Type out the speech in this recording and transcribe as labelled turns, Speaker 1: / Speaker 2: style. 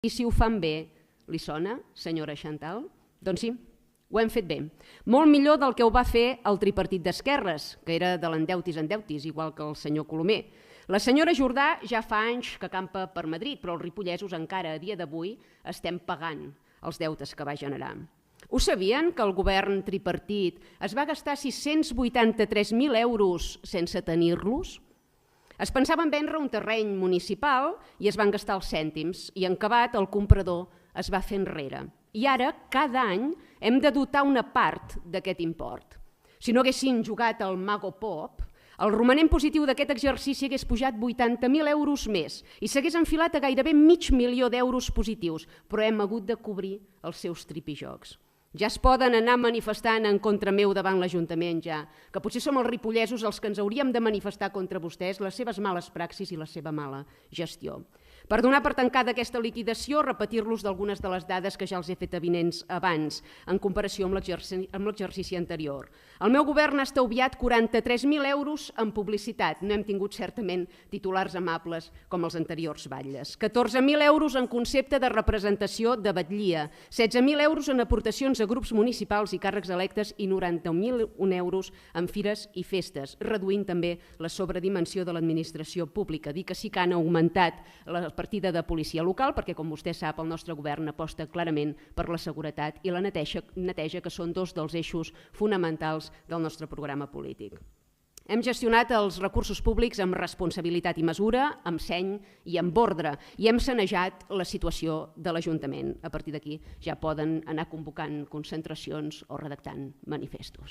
Speaker 1: I si ho fan bé, li sona, senyora Chantal? Doncs sí, ho hem fet bé. Molt millor del que ho va fer el tripartit d'esquerres, que era de l'endeutis en deutis, igual que el senyor Colomer. La senyora Jordà ja fa anys que campa per Madrid, però els ripollesos encara a dia d'avui estem pagant els deutes que va generar. Ho sabien que el govern tripartit es va gastar 683.000 euros sense tenir-los? Es pensaven vendre un terreny municipal i es van gastar els cèntims i en acabat el comprador es va fer enrere. I ara, cada any, hem de dotar una part d'aquest import. Si no haguessin jugat al Mago Pop, el romanent positiu d'aquest exercici hagués pujat 80.000 euros més i s'hagués enfilat a gairebé $500.000 d'euros positius, però hem hagut de cobrir els seus tripijocs. Ja es poden anar manifestant en contra meu davant l'Ajuntament, ja, que potser som els ripollesos els que ens hauríem de manifestar contra vostès, les seves males praxis i la seva mala gestió. Per donar per tancada aquesta liquidació, repetir-los d'algunes de les dades que ja els he fet avinents abans, en comparació amb l'exercici anterior. El meu govern ha estalviat 43.000 euros en publicitat. No hem tingut certament titulars amables com els anteriors batlles. 14.000 euros en concepte de representació de batllia, 16.000 euros en aportacions a grups municipals i càrrecs electes i 91.000 euros en fires i festes, reduint també la sobredimensió de l'administració pública. Dir que sí que han augmentat la partida de policia local perquè, com vostè sap, el nostre govern aposta clarament per la seguretat i la neteja, que són dos dels eixos fonamentals del nostre programa polític. Hem gestionat els recursos públics amb responsabilitat i mesura, amb seny i amb ordre, i hem sanejat la situació de l'Ajuntament. A partir d'aquí ja poden anar convocant concentracions o redactant manifestos.